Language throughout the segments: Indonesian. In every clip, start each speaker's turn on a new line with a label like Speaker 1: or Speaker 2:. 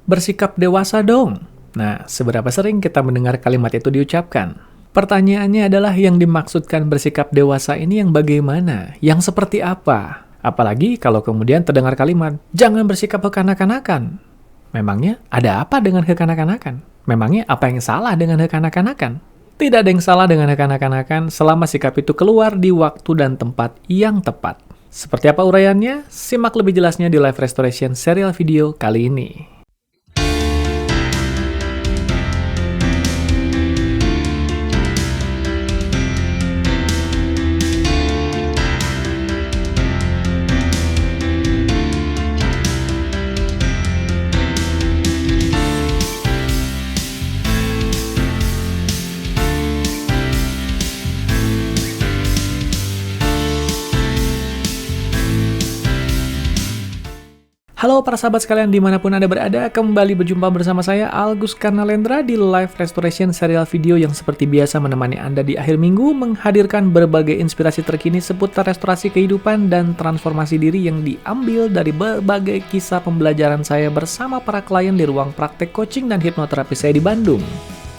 Speaker 1: Bersikap dewasa dong. Nah, seberapa sering kita mendengar kalimat itu diucapkan? Pertanyaannya adalah yang dimaksudkan bersikap dewasa ini yang bagaimana? Yang seperti apa? Apalagi kalau kemudian terdengar kalimat, jangan bersikap kekanak-kanakan. Memangnya ada apa dengan kekanak-kanakan? Memangnya apa yang salah dengan kekanak-kanakan? Tidak ada yang salah dengan kekanak-kanakan selama sikap itu keluar di waktu dan tempat yang tepat. Seperti apa uraiannya? Simak lebih jelasnya di Life Restoration serial video kali ini. Halo para sahabat sekalian dimanapun Anda berada, kembali berjumpa bersama saya Algus Karnalendra di Life Restoration serial video yang seperti biasa menemani Anda di akhir minggu, menghadirkan berbagai inspirasi terkini seputar restorasi kehidupan dan transformasi diri yang diambil dari berbagai kisah pembelajaran saya bersama para klien di ruang praktek coaching dan hipnoterapi saya di Bandung.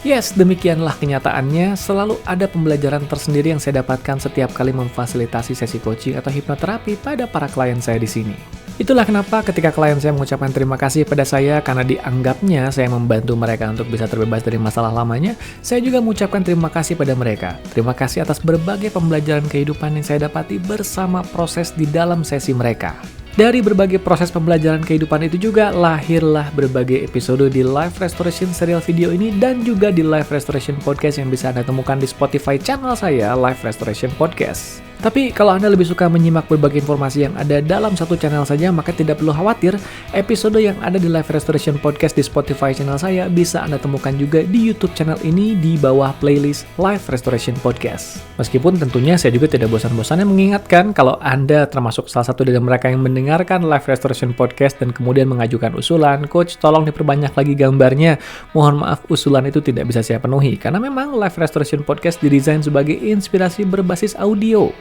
Speaker 1: Yes, demikianlah kenyataannya, selalu ada pembelajaran tersendiri yang saya dapatkan setiap kali memfasilitasi sesi coaching atau hipnoterapi pada para klien saya di sini. Itulah kenapa ketika klien saya mengucapkan terima kasih pada saya karena dianggapnya saya membantu mereka untuk bisa terbebas dari masalah lamanya, saya juga mengucapkan terima kasih pada mereka. Terima kasih atas berbagai pembelajaran kehidupan yang saya dapati bersama proses di dalam sesi mereka. Dari berbagai proses pembelajaran kehidupan itu juga lahirlah berbagai episode di Life Restoration serial video ini dan juga di Life Restoration Podcast yang bisa Anda temukan di Spotify channel saya, Life Restoration Podcast. Tapi kalau Anda lebih suka menyimak berbagai informasi yang ada dalam satu channel saja, maka tidak perlu khawatir, episode yang ada di Life Restoration Podcast di Spotify channel saya bisa Anda temukan juga di YouTube channel ini di bawah playlist Life Restoration Podcast. Meskipun tentunya saya juga tidak bosan-bosannya mengingatkan kalau Anda termasuk salah satu dari mereka yang mendengarkan Life Restoration Podcast dan kemudian mengajukan usulan, Coach tolong diperbanyak lagi gambarnya. Mohon maaf usulan itu tidak bisa saya penuhi, karena memang Life Restoration Podcast didesain sebagai inspirasi berbasis audio.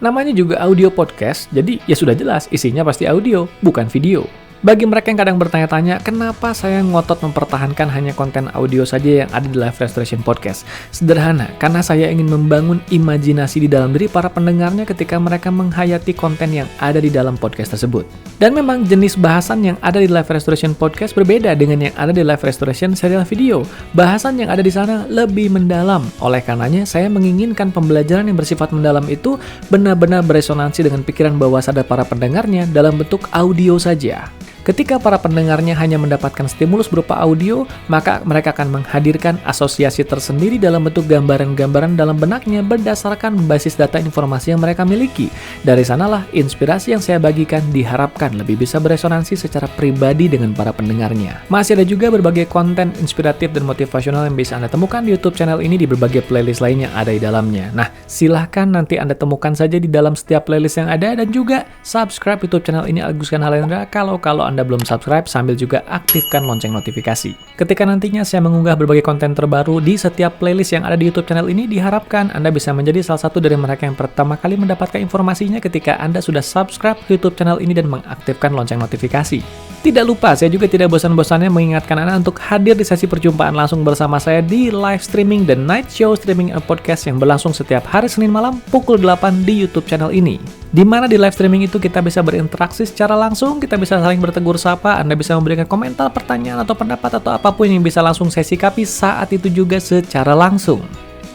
Speaker 1: Namanya juga audio podcast, jadi ya sudah jelas isinya pasti audio, bukan video. Bagi mereka yang kadang bertanya-tanya, kenapa saya ngotot mempertahankan hanya konten audio saja yang ada di Life Restoration Podcast? Sederhana, karena saya ingin membangun imajinasi di dalam diri para pendengarnya ketika mereka menghayati konten yang ada di dalam podcast tersebut. Dan memang jenis bahasan yang ada di Life Restoration Podcast berbeda dengan yang ada di Life Restoration serial video. Bahasan yang ada di sana lebih mendalam. Oleh karenanya, saya menginginkan pembelajaran yang bersifat mendalam itu benar-benar beresonansi dengan pikiran bawah sadar para pendengarnya dalam bentuk audio saja. Ketika para pendengarnya hanya mendapatkan stimulus berupa audio, maka mereka akan menghadirkan asosiasi tersendiri dalam bentuk gambaran-gambaran dalam benaknya berdasarkan basis data informasi yang mereka miliki. Dari sanalah inspirasi yang saya bagikan diharapkan lebih bisa beresonansi secara pribadi dengan para pendengarnya. Masih ada juga berbagai konten inspiratif dan motivasional yang bisa Anda temukan di YouTube channel ini di berbagai playlist lain yang ada di dalamnya. Nah, silahkan nanti Anda temukan saja di dalam setiap playlist yang ada dan juga subscribe YouTube channel ini Algus Karnalendra kalau Anda belum subscribe sambil juga aktifkan lonceng notifikasi. Ketika nantinya saya mengunggah berbagai konten terbaru di setiap playlist yang ada di YouTube channel ini, diharapkan Anda bisa menjadi salah satu dari mereka yang pertama kali mendapatkan informasinya ketika Anda sudah subscribe YouTube channel ini dan mengaktifkan lonceng notifikasi. Tidak lupa, saya juga tidak bosan-bosannya mengingatkan Anda untuk hadir di sesi perjumpaan langsung bersama saya di live streaming The Night Show Streaming and Podcast yang berlangsung setiap hari Senin malam pukul 8 di YouTube channel ini. Di mana di live streaming itu kita bisa berinteraksi secara langsung, kita bisa saling bertegur sapa, Anda bisa memberikan komentar, pertanyaan, atau pendapat, atau apapun yang bisa langsung saya sikapi saat itu juga secara langsung.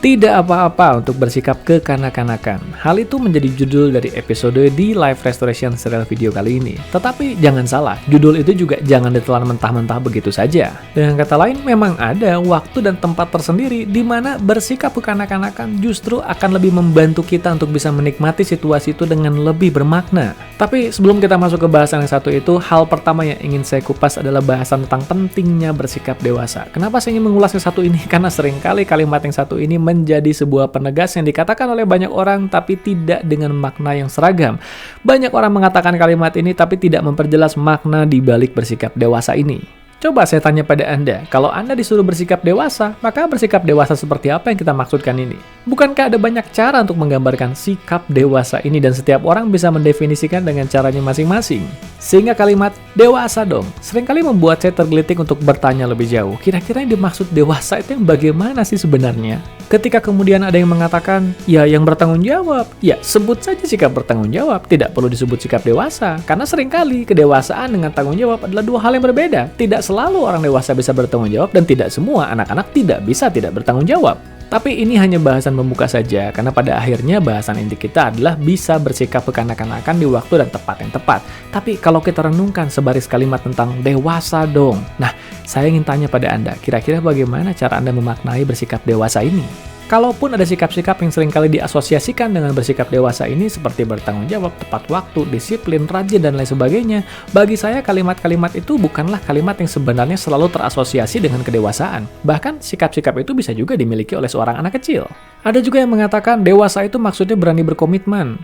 Speaker 1: Tidak apa-apa untuk bersikap kekanak-kanakan. Hal itu menjadi judul dari episode di Life Restoration serial video kali ini. Tetapi jangan salah, judul itu juga jangan ditelan mentah-mentah begitu saja. Dengan kata lain, memang ada waktu dan tempat tersendiri di mana bersikap kekanak-kanakan justru akan lebih membantu kita untuk bisa menikmati situasi itu dengan lebih bermakna. Tapi sebelum kita masuk ke bahasan yang satu itu, hal pertama yang ingin saya kupas adalah bahasan tentang pentingnya bersikap dewasa. Kenapa saya ingin mengulas yang satu ini? Karena seringkali kalimat yang satu ini menjadi sebuah penegas yang dikatakan oleh banyak orang tapi tidak dengan makna yang seragam. Banyak orang mengatakan kalimat ini tapi tidak memperjelas makna di balik bersikap dewasa ini. Coba saya tanya pada Anda, kalau Anda disuruh bersikap dewasa, maka bersikap dewasa seperti apa yang kita maksudkan ini? Bukankah ada banyak cara untuk menggambarkan sikap dewasa ini dan setiap orang bisa mendefinisikan dengan caranya masing-masing? Sehingga kalimat dewasa dong seringkali membuat saya tergelitik untuk bertanya lebih jauh. Kira-kira yang dimaksud dewasa itu yang bagaimana sih sebenarnya? Ketika kemudian ada yang mengatakan, ya yang bertanggung jawab, ya sebut saja sikap bertanggung jawab, tidak perlu disebut sikap dewasa. Karena seringkali kedewasaan dengan tanggung jawab adalah dua hal yang berbeda. Tidak selalu orang dewasa bisa bertanggung jawab dan tidak semua anak-anak tidak bisa tidak bertanggung jawab. Tapi ini hanya bahasan pembuka saja, karena pada akhirnya bahasan inti kita adalah bisa bersikap kekanak-kanakan di waktu dan tempat yang tepat. Tapi kalau kita renungkan sebaris kalimat tentang dewasa dong. Nah, saya ingin tanya pada Anda, kira-kira bagaimana cara Anda memaknai bersikap dewasa ini? Kalaupun ada sikap-sikap yang seringkali diasosiasikan dengan bersikap dewasa ini seperti bertanggung jawab, tepat waktu, disiplin, rajin, dan lain sebagainya, bagi saya kalimat-kalimat itu bukanlah kalimat yang sebenarnya selalu terasosiasi dengan kedewasaan. Bahkan sikap-sikap itu bisa juga dimiliki oleh seorang anak kecil. Ada juga yang mengatakan dewasa itu maksudnya berani berkomitmen.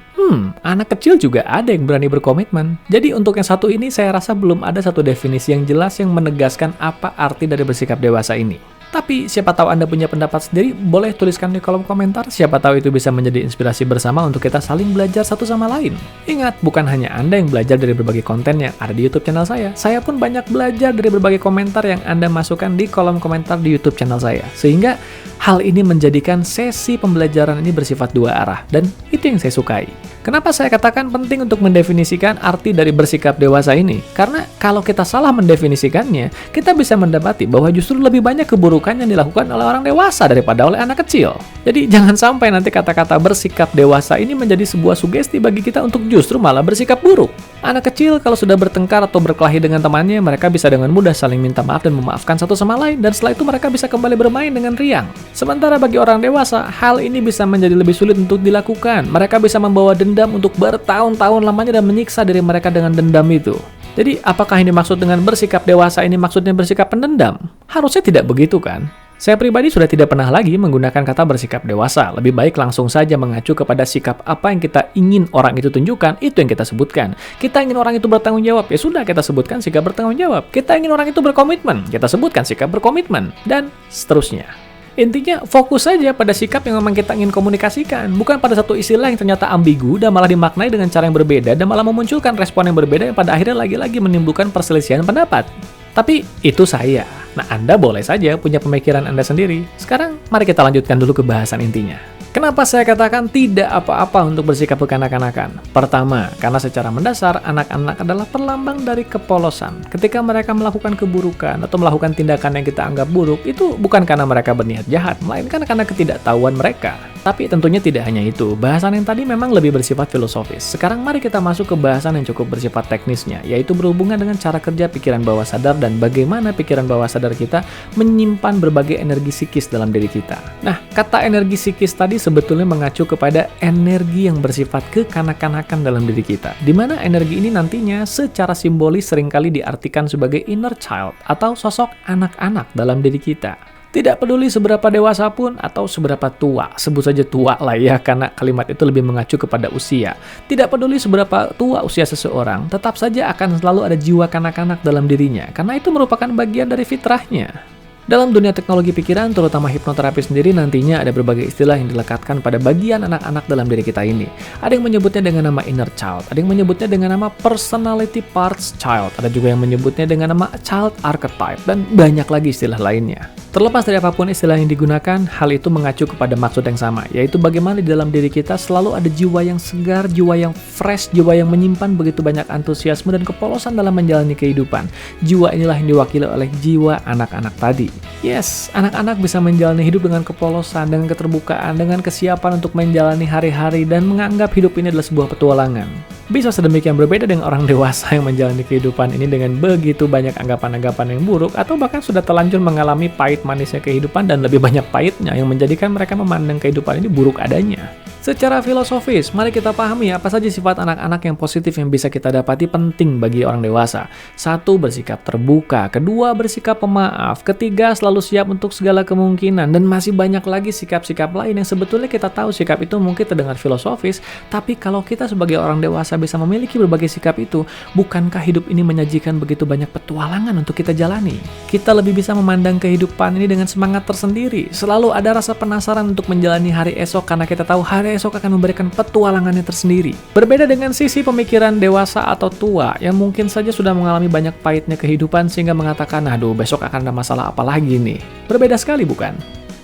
Speaker 1: Anak kecil juga ada yang berani berkomitmen. Jadi untuk yang satu ini saya rasa belum ada satu definisi yang jelas yang menegaskan apa arti dari bersikap dewasa ini. Tapi siapa tahu Anda punya pendapat sendiri, boleh tuliskan di kolom komentar. Siapa tahu itu bisa menjadi inspirasi bersama untuk kita saling belajar satu sama lain. Ingat, bukan hanya Anda yang belajar dari berbagai konten yang ada di YouTube channel saya. Saya pun banyak belajar dari berbagai komentar yang Anda masukkan di kolom komentar di YouTube channel saya. Sehingga hal ini menjadikan sesi pembelajaran ini bersifat dua arah. Dan itu yang saya sukai. Kenapa saya katakan penting untuk mendefinisikan arti dari bersikap dewasa ini? Karena kalau kita salah mendefinisikannya, kita bisa mendapati bahwa justru lebih banyak keburukan yang dilakukan oleh orang dewasa daripada oleh anak kecil. Jadi jangan sampai nanti kata-kata bersikap dewasa ini menjadi sebuah sugesti bagi kita untuk justru malah bersikap buruk. Anak kecil kalau sudah bertengkar atau berkelahi dengan temannya, mereka bisa dengan mudah saling minta maaf dan memaafkan satu sama lain, dan setelah itu mereka bisa kembali bermain dengan riang. Sementara bagi orang dewasa, hal ini bisa menjadi lebih sulit untuk dilakukan. Mereka bisa membawa dendam untuk bertahun-tahun lamanya dan menyiksa diri mereka dengan dendam itu. Jadi, apakah yang dimaksud dengan bersikap dewasa ini maksudnya bersikap pendendam? Harusnya tidak begitu kan? Saya pribadi sudah tidak pernah lagi menggunakan kata bersikap dewasa. Lebih baik langsung saja mengacu kepada sikap apa yang kita ingin orang itu tunjukkan, itu yang kita sebutkan. Kita ingin orang itu bertanggung jawab, ya sudah kita sebutkan sikap bertanggung jawab. Kita ingin orang itu berkomitmen, kita sebutkan sikap berkomitmen, dan seterusnya. Intinya, fokus saja pada sikap yang memang kita ingin komunikasikan, bukan pada satu istilah yang ternyata ambigu dan malah dimaknai dengan cara yang berbeda dan malah memunculkan respon yang berbeda yang pada akhirnya lagi-lagi menimbulkan perselisihan pendapat. Tapi itu saya. Nah, Anda boleh saja punya pemikiran Anda sendiri. Sekarang, mari kita lanjutkan dulu ke bahasan intinya. Kenapa saya katakan tidak apa-apa untuk bersikap kekanak-kanakan? Pertama, karena secara mendasar, anak-anak adalah perlambang dari kepolosan. Ketika mereka melakukan keburukan atau melakukan tindakan yang kita anggap buruk, itu bukan karena mereka berniat jahat, melainkan karena ketidaktahuan mereka. Tapi tentunya tidak hanya itu, bahasan yang tadi memang lebih bersifat filosofis. Sekarang mari kita masuk ke bahasan yang cukup bersifat teknisnya, yaitu berhubungan dengan cara kerja pikiran bawah sadar dan bagaimana pikiran bawah sadar kita menyimpan berbagai energi psikis dalam diri kita. Nah, kata energi psikis tadi sebetulnya mengacu kepada energi yang bersifat kekanak-kanakan dalam diri kita, di mana energi ini nantinya secara simbolis seringkali diartikan sebagai inner child atau sosok anak-anak dalam diri kita. Tidak peduli seberapa dewasa pun atau seberapa tua, sebut saja tua lah ya, karena kalimat itu lebih mengacu kepada usia. Tidak peduli seberapa tua usia seseorang, tetap saja akan selalu ada jiwa kanak-kanak dalam dirinya, karena itu merupakan bagian dari fitrahnya. Dalam dunia teknologi pikiran, terutama hipnoterapi sendiri, nantinya ada berbagai istilah yang dilekatkan pada bagian anak-anak dalam diri kita ini. Ada yang menyebutnya dengan nama inner child, ada yang menyebutnya dengan nama personality parts child, ada juga yang menyebutnya dengan nama child archetype, dan banyak lagi istilah lainnya. Terlepas dari apapun istilah yang digunakan, hal itu mengacu kepada maksud yang sama, yaitu bagaimana di dalam diri kita selalu ada jiwa yang segar, jiwa yang fresh, jiwa yang menyimpan begitu banyak antusiasme dan kepolosan dalam menjalani kehidupan. Jiwa inilah yang diwakili oleh jiwa anak-anak tadi. Yes, anak-anak bisa menjalani hidup dengan kepolosan, dengan keterbukaan, dengan kesiapan untuk menjalani hari-hari dan menganggap hidup ini adalah sebuah petualangan. Bisa sedemikian berbeda dengan orang dewasa yang menjalani kehidupan ini dengan begitu banyak anggapan-anggapan yang buruk atau bahkan sudah terlanjur mengalami pahit manisnya kehidupan dan lebih banyak pahitnya yang menjadikan mereka memandang kehidupan ini buruk adanya. Secara filosofis, mari kita pahami apa saja sifat anak-anak yang positif yang bisa kita dapati penting bagi orang dewasa. 1. Bersikap terbuka. 2. Bersikap pemaaf. 3. Selalu siap untuk segala kemungkinan. Dan masih banyak lagi sikap-sikap lain yang sebetulnya kita tahu sikap itu mungkin terdengar filosofis, tapi kalau kita sebagai orang dewasa bisa memiliki berbagai sikap itu, bukankah hidup ini menyajikan begitu banyak petualangan untuk kita jalani? Kita lebih bisa memandang kehidupan ini dengan semangat tersendiri. Selalu ada rasa penasaran untuk menjalani hari esok karena kita tahu hari esok akan memberikan petualangannya tersendiri. Berbeda dengan sisi pemikiran dewasa atau tua yang mungkin saja sudah mengalami banyak pahitnya kehidupan sehingga mengatakan, aduh besok akan ada masalah apa lagi nih. Berbeda sekali bukan?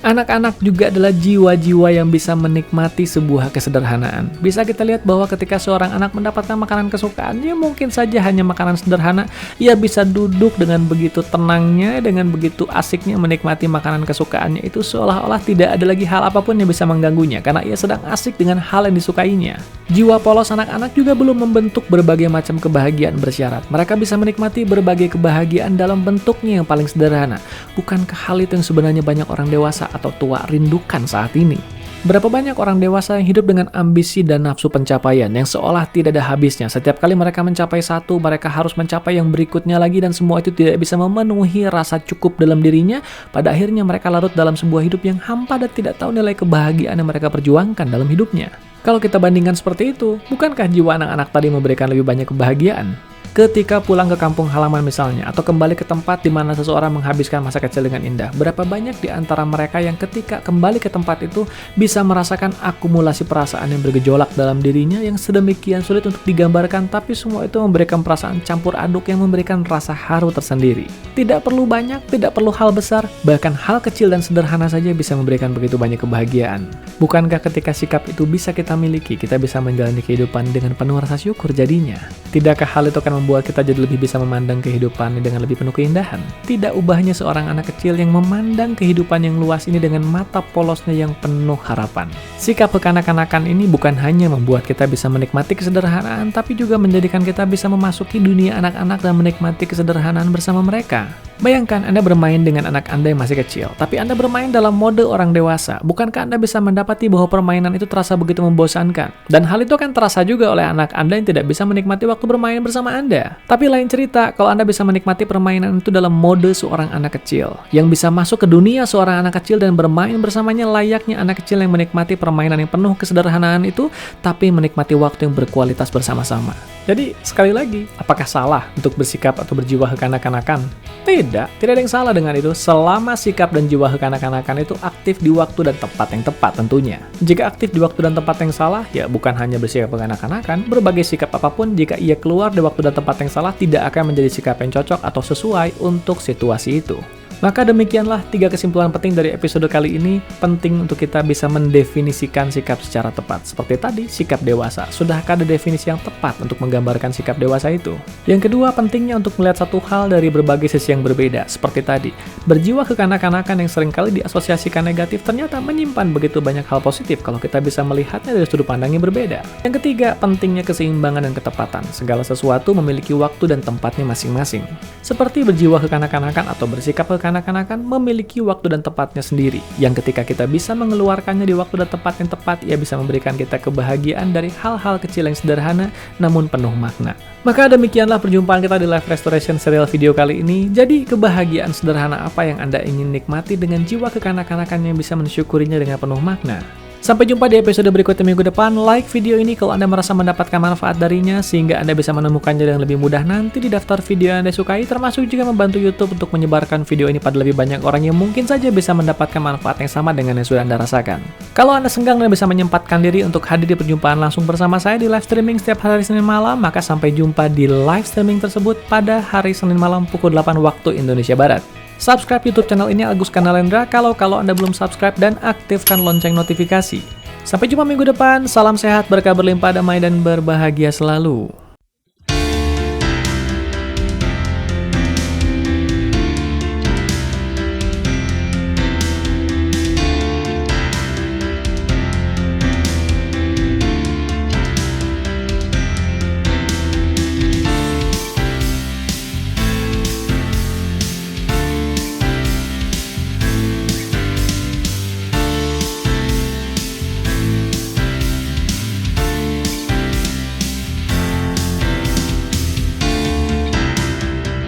Speaker 1: Anak-anak juga adalah jiwa-jiwa yang bisa menikmati sebuah kesederhanaan. Bisa kita lihat bahwa ketika seorang anak mendapatkan makanan kesukaannya, mungkin saja hanya makanan sederhana, ia bisa duduk dengan begitu tenangnya, dengan begitu asiknya menikmati makanan kesukaannya itu seolah-olah tidak ada lagi hal apapun yang bisa mengganggunya, karena ia sedang asik dengan hal yang disukainya. Jiwa polos anak-anak juga belum membentuk berbagai macam kebahagiaan bersyarat. Mereka bisa menikmati berbagai kebahagiaan dalam bentuknya yang paling sederhana. Bukankah hal itu yang sebenarnya banyak orang dewasa atau tua rindukan saat ini? Berapa banyak orang dewasa yang hidup dengan ambisi dan nafsu pencapaian yang seolah tidak ada habisnya. Setiap kali mereka mencapai satu, mereka harus mencapai yang berikutnya lagi, dan semua itu tidak bisa memenuhi rasa cukup dalam dirinya. Pada akhirnya mereka larut dalam sebuah hidup yang hampa dan tidak tahu nilai kebahagiaan yang mereka perjuangkan dalam hidupnya. Kalau kita bandingkan seperti itu, bukankah jiwa anak-anak tadi memberikan lebih banyak kebahagiaan? Ketika pulang ke kampung halaman misalnya, atau kembali ke tempat di mana seseorang menghabiskan masa kecil dengan indah, berapa banyak di antara mereka yang ketika kembali ke tempat itu bisa merasakan akumulasi perasaan yang bergejolak dalam dirinya yang sedemikian sulit untuk digambarkan, tapi semua itu memberikan perasaan campur aduk yang memberikan rasa haru tersendiri. Tidak perlu banyak, tidak perlu hal besar, bahkan hal kecil dan sederhana saja bisa memberikan begitu banyak kebahagiaan. Bukankah ketika sikap itu bisa kita miliki, kita bisa menjalani kehidupan dengan penuh rasa syukur jadinya? Tidakkah hal itu akan membuat kita jadi lebih bisa memandang kehidupan dengan lebih penuh keindahan? Tidak ubahnya seorang anak kecil yang memandang kehidupan yang luas ini dengan mata polosnya yang penuh harapan. Sikap kekanak-kanakan ini bukan hanya membuat kita bisa menikmati kesederhanaan, tapi juga menjadikan kita bisa memasuki dunia anak-anak dan menikmati kesederhanaan bersama mereka. Bayangkan Anda bermain dengan anak Anda yang masih kecil, tapi Anda bermain dalam mode orang dewasa. Bukankah Anda bisa mendapati bahwa permainan itu terasa begitu membosankan? Dan hal itu akan terasa juga oleh anak Anda yang tidak bisa menikmati waktu bermain bersama Anda. Tapi lain cerita kalau Anda bisa menikmati permainan itu dalam mode seorang anak kecil, yang bisa masuk ke dunia seorang anak kecil dan bermain bersamanya layaknya anak kecil yang menikmati permainan yang penuh kesederhanaan itu, tapi menikmati waktu yang berkualitas bersama-sama. Jadi, sekali lagi, apakah salah untuk bersikap atau berjiwa kekanak-kanakan? Tidak ada yang salah dengan itu selama sikap dan jiwa kekanak-kanakan itu aktif di waktu dan tempat yang tepat tentunya. Jika aktif di waktu dan tempat yang salah, ya bukan hanya bersikap kekanak-kanakan, berbagai sikap apapun jika ia keluar di waktu dan tempat yang salah tidak akan menjadi sikap yang cocok atau sesuai untuk situasi itu. Maka demikianlah 3 kesimpulan penting dari episode kali ini. Penting untuk kita bisa mendefinisikan sikap secara tepat. Seperti tadi, sikap dewasa. Sudahkah ada definisi yang tepat untuk menggambarkan sikap dewasa itu? Yang kedua, pentingnya untuk melihat satu hal dari berbagai sisi yang berbeda. Seperti tadi, berjiwa kekanak-kanakan yang seringkali diasosiasikan negatif ternyata menyimpan begitu banyak hal positif kalau kita bisa melihatnya dari sudut pandang yang berbeda. Yang ketiga, pentingnya keseimbangan dan ketepatan. Segala sesuatu memiliki waktu dan tempatnya masing-masing. Seperti berjiwa kekanak-kanakan atau bersikap kekanak-kanakan memiliki waktu dan tempatnya sendiri, yang ketika kita bisa mengeluarkannya di waktu dan tempat yang tepat, ia bisa memberikan kita kebahagiaan dari hal-hal kecil yang sederhana namun penuh makna. Maka demikianlah perjumpaan kita di Live Restoration serial video kali ini. Jadi kebahagiaan sederhana apa yang Anda ingin nikmati dengan jiwa kekanak-kanakan yang bisa mensyukurinya dengan penuh makna? Sampai jumpa di episode berikutnya minggu depan. Like video ini kalau Anda merasa mendapatkan manfaat darinya, sehingga Anda bisa menemukannya dengan lebih mudah nanti di daftar video yang Anda sukai, termasuk juga membantu YouTube untuk menyebarkan video ini pada lebih banyak orang yang mungkin saja bisa mendapatkan manfaat yang sama dengan yang sudah Anda rasakan. Kalau Anda senggang dan bisa menyempatkan diri untuk hadir di perjumpaan langsung bersama saya di live streaming setiap hari Senin malam, maka sampai jumpa di live streaming tersebut pada hari Senin malam pukul 8 waktu Indonesia Barat. Subscribe YouTube channel ini Agus Kanalendra kalau Anda belum subscribe, dan aktifkan lonceng notifikasi. Sampai jumpa minggu depan, salam sehat, berkah berlimpah, damai, dan berbahagia selalu.